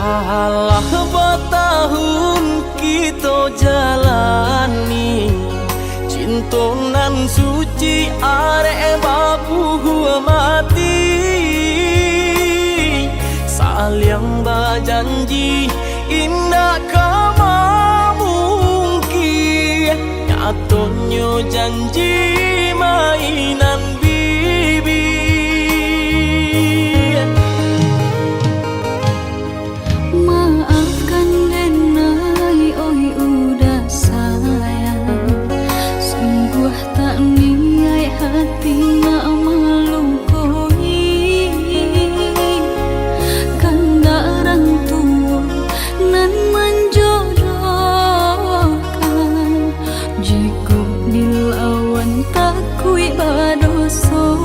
Alah bertahun kita jalani cinta nan suci arek babu mati saling berjanji indah kama mungkin nyatanya janji mainan bibi. Maafkan Denai, oi udah sayang, sungguh tak niat hati nak melukoi kandaran tua nan menjodohkan jika dilawan takui badoso.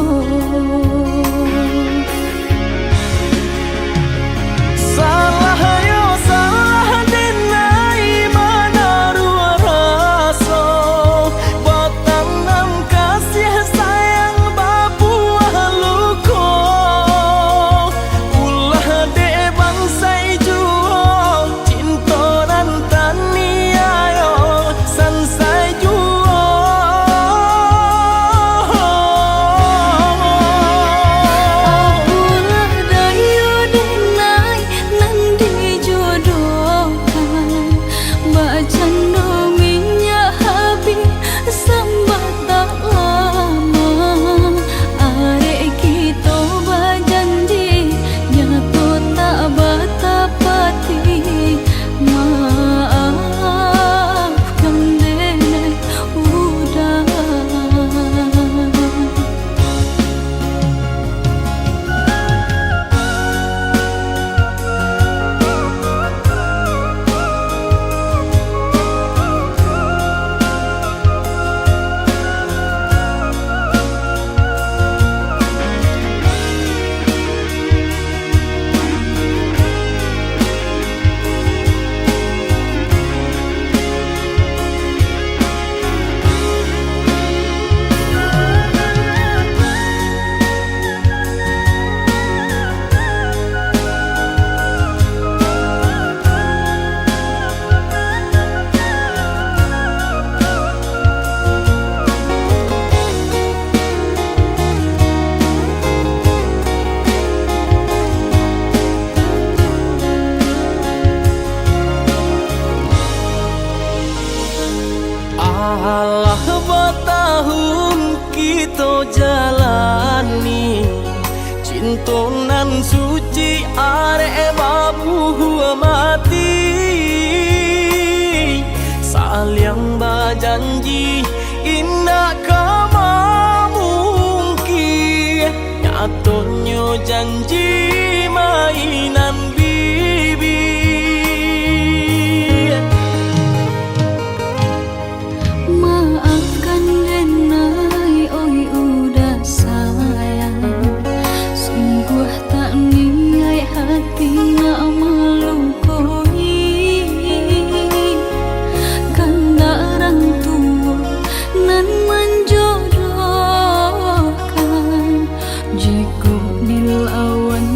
Alah bertahun kita jalani cinta nan suci arek babu mati saling berjanji indah kama mungkin nyatanya janji mainan bibi. Maafkan Denai, oi udah sayang, sungguh tak niat hati nak melukoi kandaran tua nan menjodohkan jika dilawan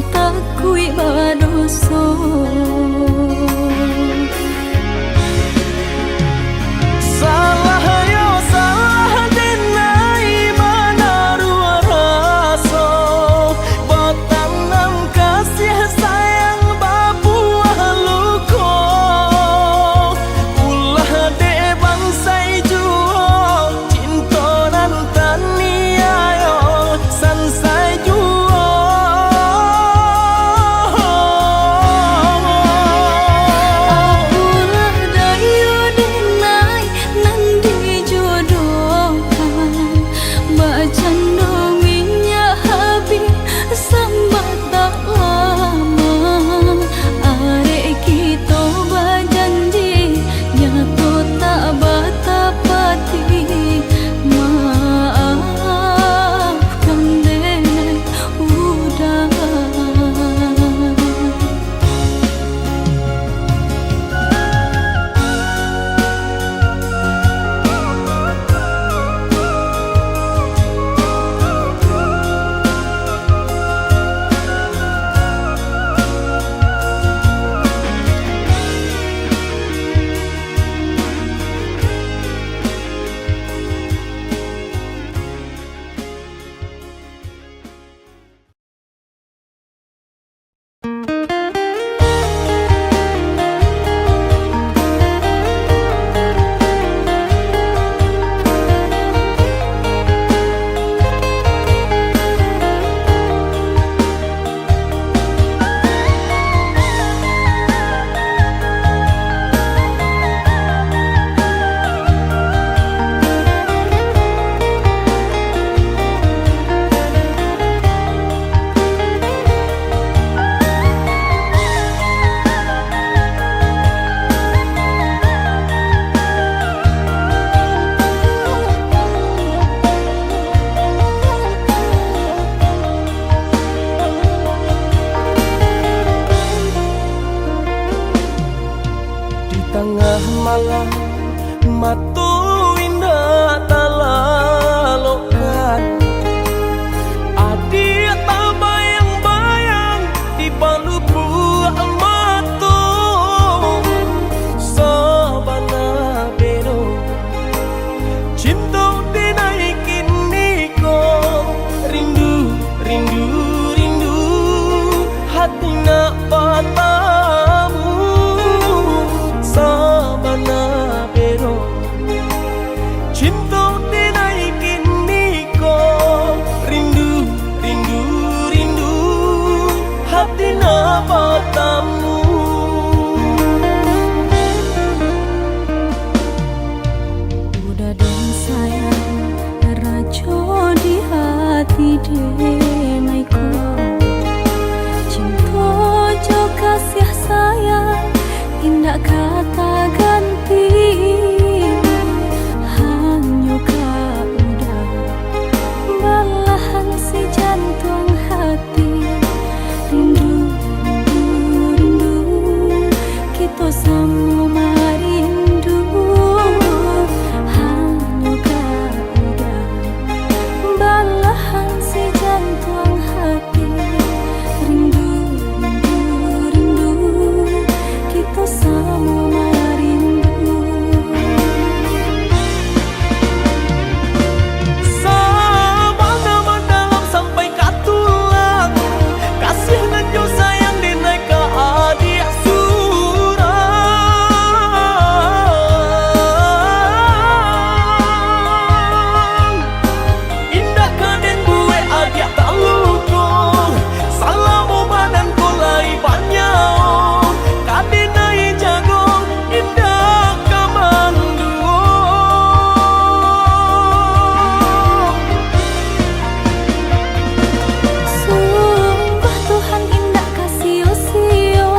tengah malam matu indah talalokan adik tak bayang-bayang di palu buah matu sabana bero cinta dinaikin niko rindu rindu rindu hati nak patamu sabana bero cinta dinaikin niko rindu rindu rindu hati nak patamu. Udah dong sayang rajo di hati denaiku cinta jo kasih sayang indah kata ganti hanya kau udah belahan si jantung hati rindu rindu rindu kita sama rindu hanya kau udah belahan si jantung hati rindu rindu rindu kita sama rindu. Sabana mendalam sampai katulang kasih dan jo sayang dinaik ke adik surang indah kaden gue adik tak luko salamu badan kulai banyak kaden nai jago indah kamanduo Sungguh Tuhan indah kasih usio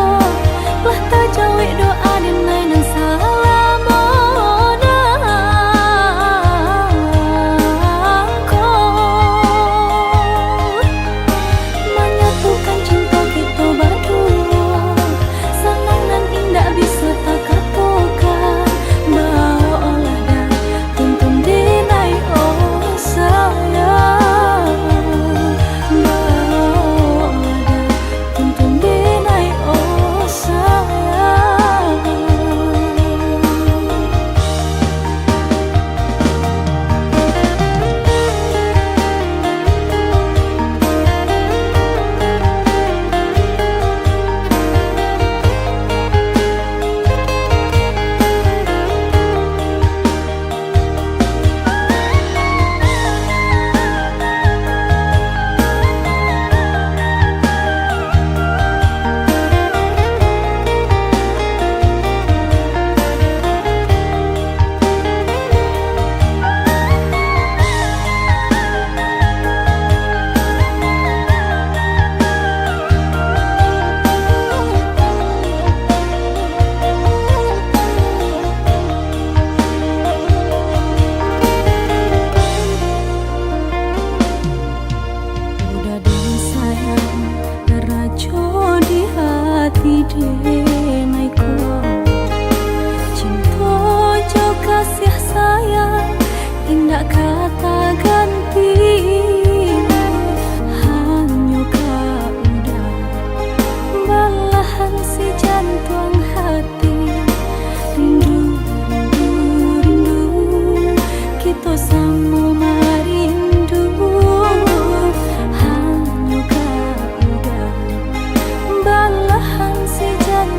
lah tak jawi doa dinai nang salamodangko menyatukan cinta kita berdua senang dan indah bisa tak katakan bawa olah dan tuntun dinai oh sayang bawa olah dan tuntun dinai oh sayang. Udah dong sayang rajo di hati denaiku cinta jo kasih sayang indah kata ganti hanya kau udah belahan si jantung hati rindu rindu rindu kita sama rindu hanya kau udah belahan si jantung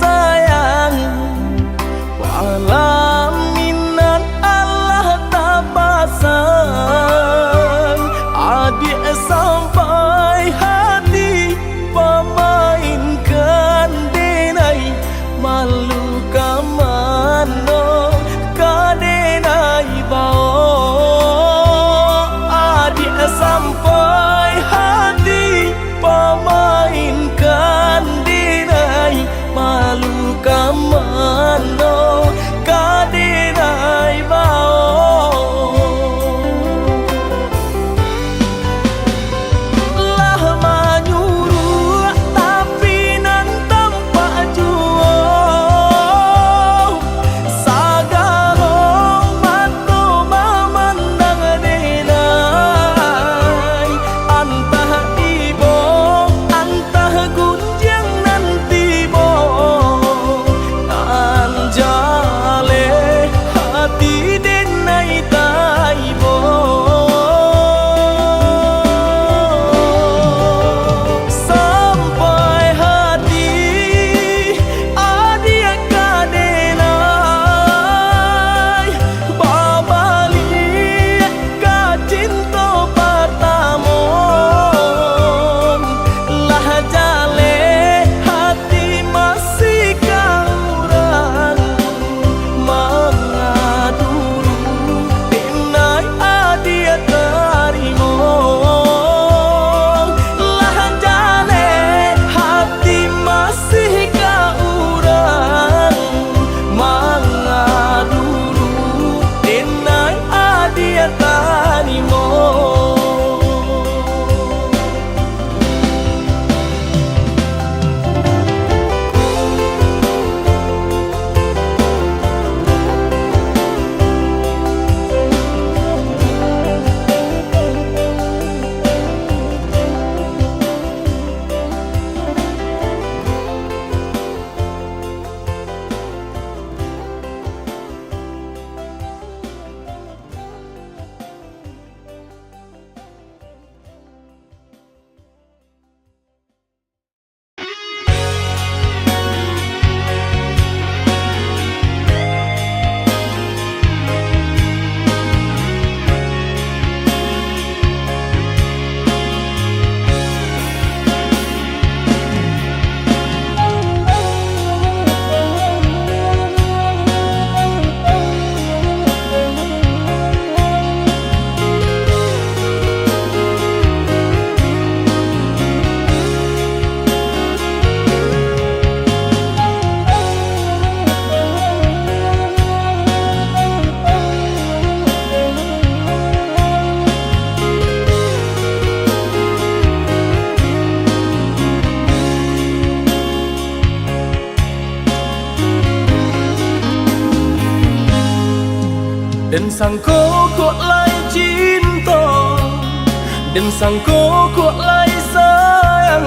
sayang, walaminan Allah tak pasang. Adik sampai hati pemainkan denai, malu kamano kadenai bao. Adik sampai hati pemainkan denai, malu kamano kadenai bao. Lah menyuruh tapi nan tanpa juo, sagarong mata memandang denai. Antah ibo, antah gunjang nanti bo, anjale hati denai taibo. Sampai hati adia kadenai, babali ka cinta pertamon. Lah jale hati masih kaurang, mengaduru denai adia tarimo. Lah jale hati masih kaurang, mengaduru denai adia tarimo. Dan sangko kok lai cinta, dan sangko kok lai sayang.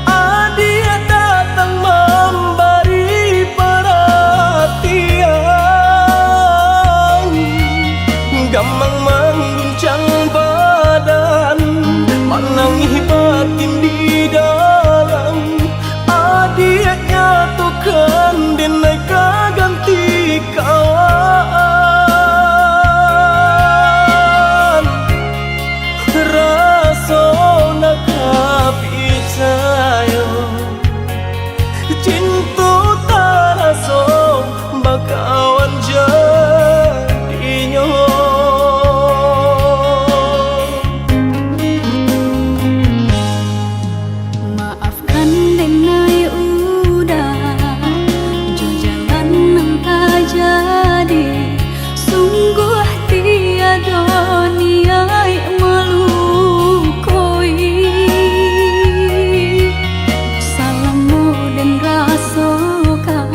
Adia datang memberi perhatian, gamang mengguncang badan, menangis batin di dalam. Adia nyatukan denai kaganti kawan. Rasona kapicayo, cinta taraso bakawan jadinya. Maafkan denai udah jo jalan nang tak jadi, sungguh tiada niat melukoi. Salamu dan rasakan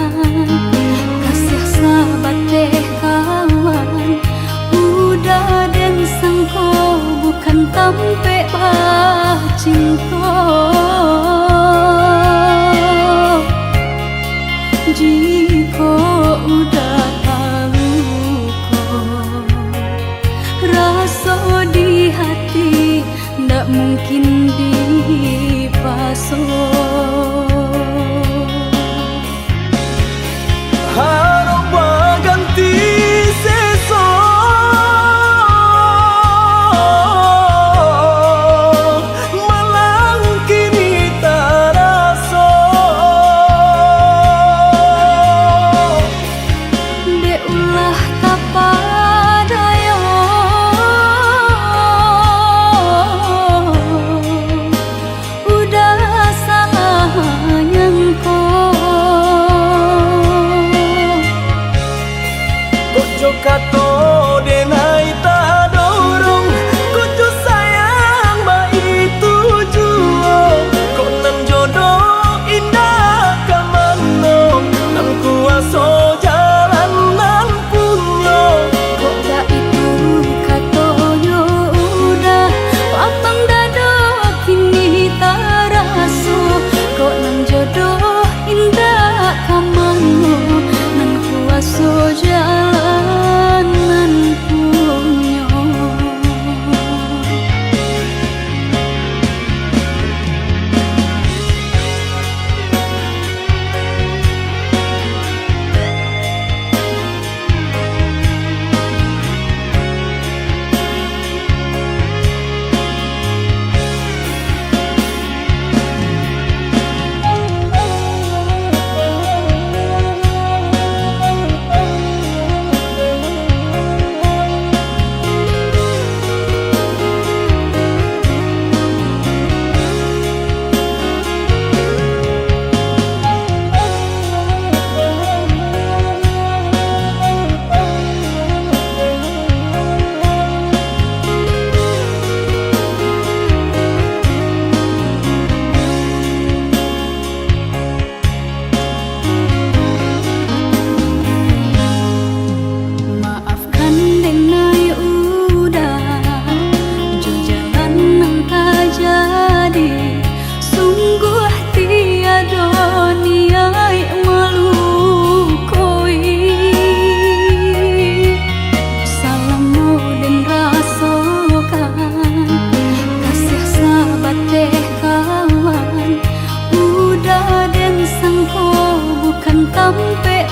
kasih sahabat teh kawan, udah dan sangko bukan tampe bah cinta. Jika udah tahu kok rasa di hati, ndak mungkin dipasok.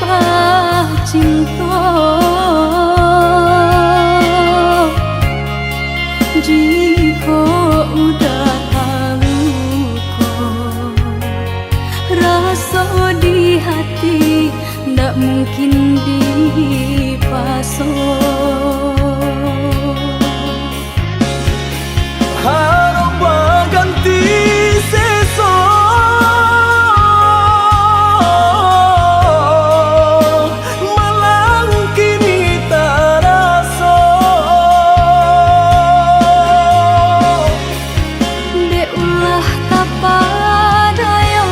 sumpah cinta. Jika udah tahu kok rasa di hati ndak mungkin dipasok. Harap berganti sesok, malang kini terasa. Dek ulah tapadaya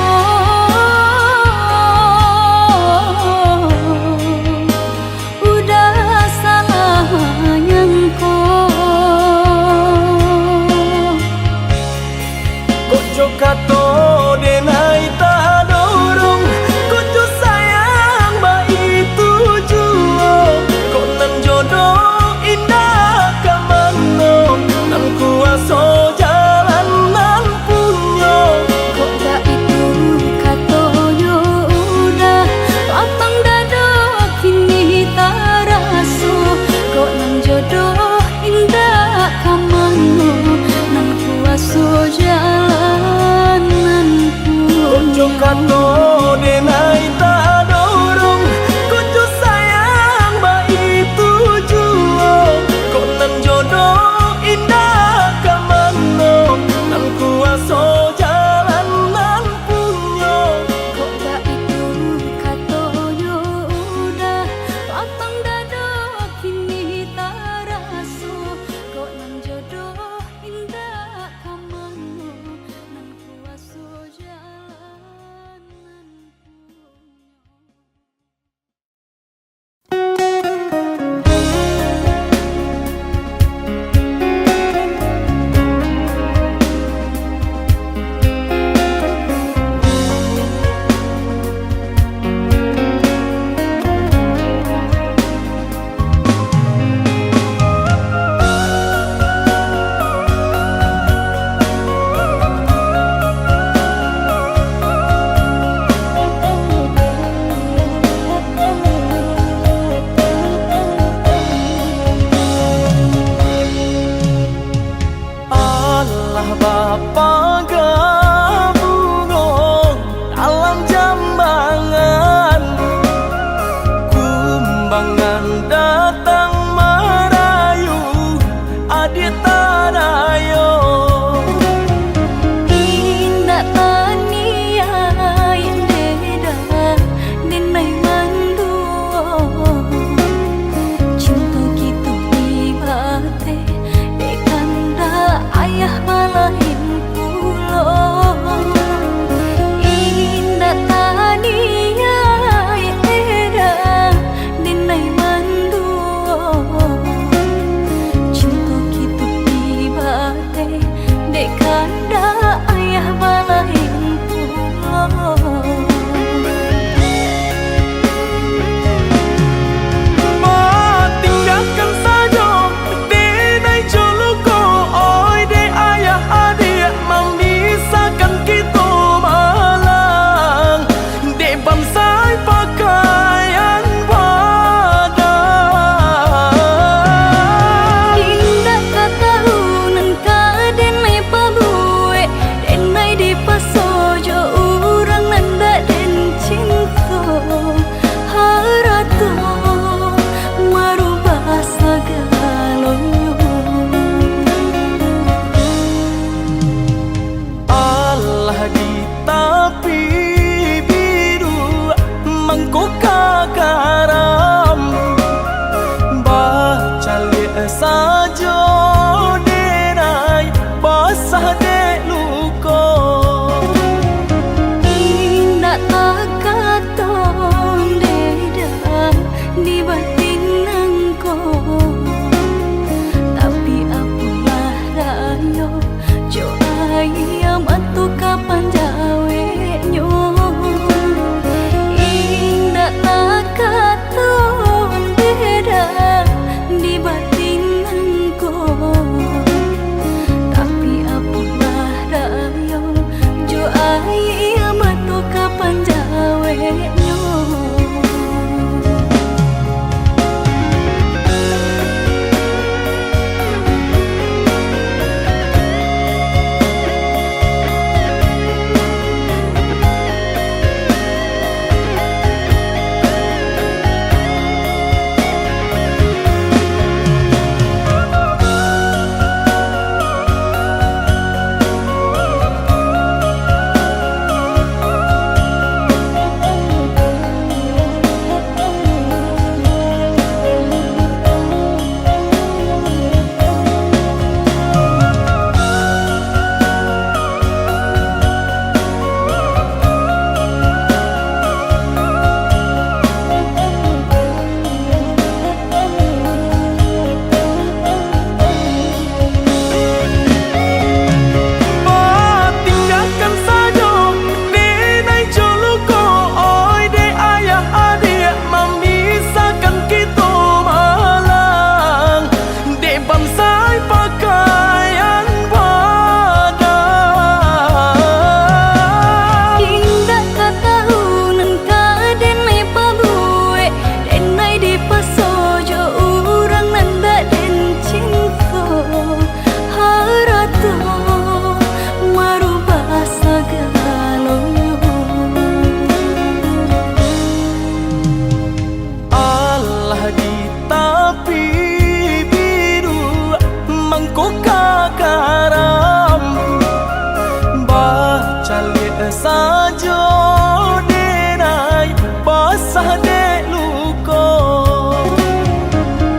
dek luko.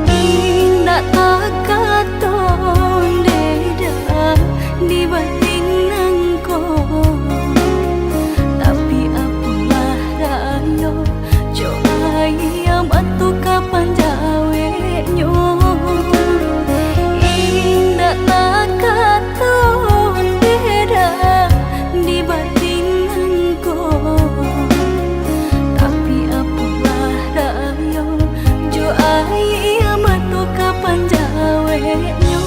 Indah tak katon deda di batin nangko, tapi apalah rayo jo ayam atu kapan jawe nyo. Indah tak katon deda di batin nangko, tapi apalah rayo jo ayam atu kapan jawe nyo.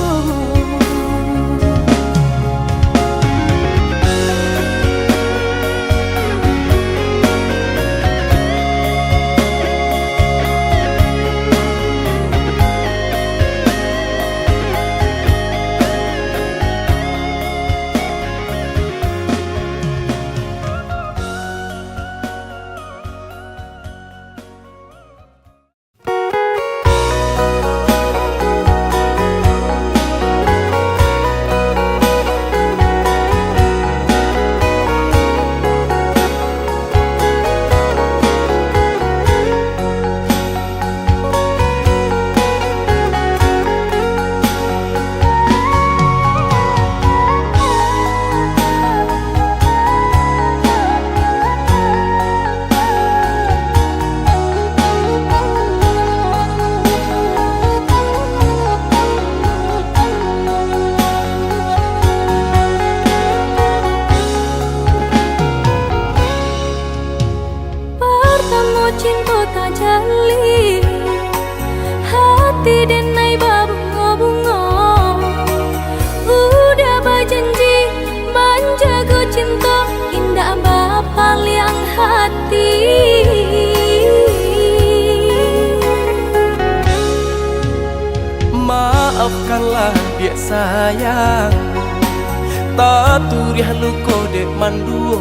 Pertama cinta tak jali, hati denai babunga-bunga. Udah berjanji menjaga cinta, indah bapa liang hati. Maafkanlah dia sayang, tak turiah luko dek manduo.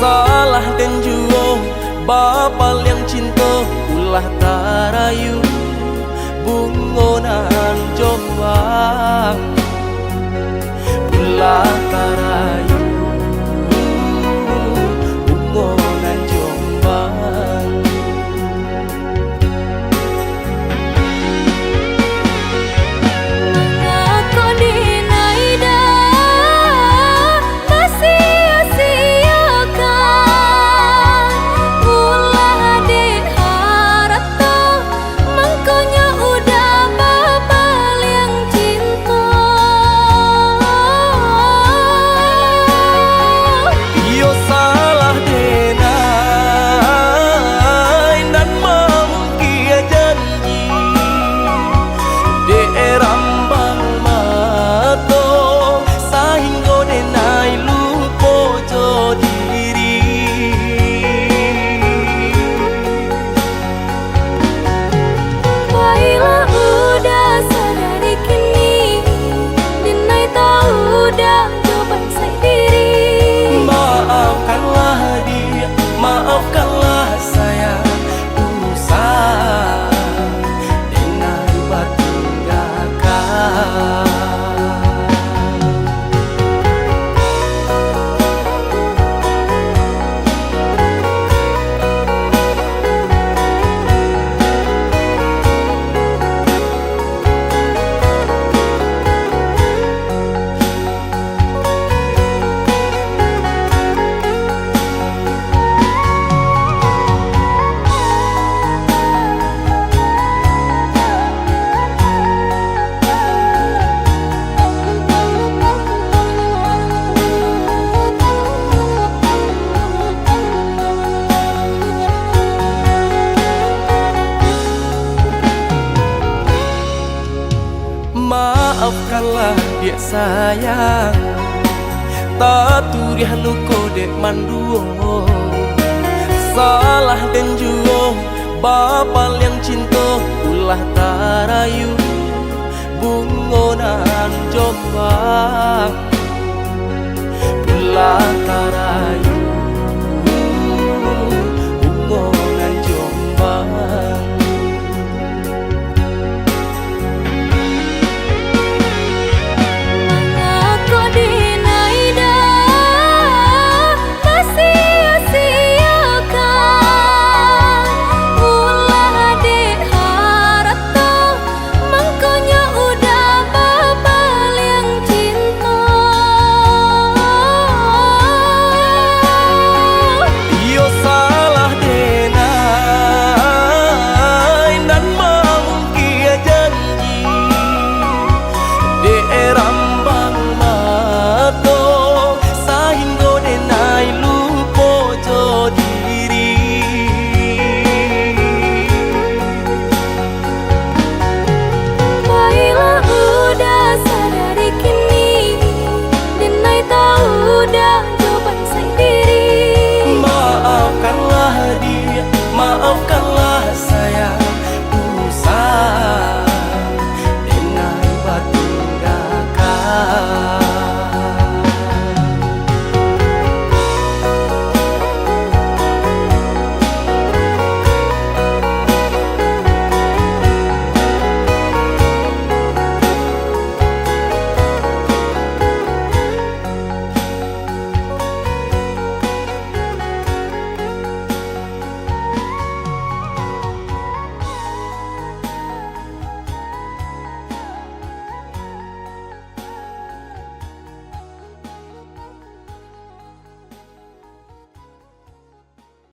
Salah dan juo bapal yang cinta, ulah tarayu bungonan jombang, ulah tarayu bungonan jombang. Mengako dinai dah sia-siakan, ulah diharap toh mengkonya udah babal yang cinta. Yo salah denai dan mamkia janji de rambang mato, sahingga denai lupo jo diri. Baiklah udah sadari kini, dinai tahu dah jawaban saya diri. Maafkanlah dia, maafkanlah saya, usah dengan bertinggalkan. Maafkanlah dia sayang, tak turiah luko dek manduo. Salah dan juo bapal yang cinta, ulah tarayu bungonan jombang, ulah tarayu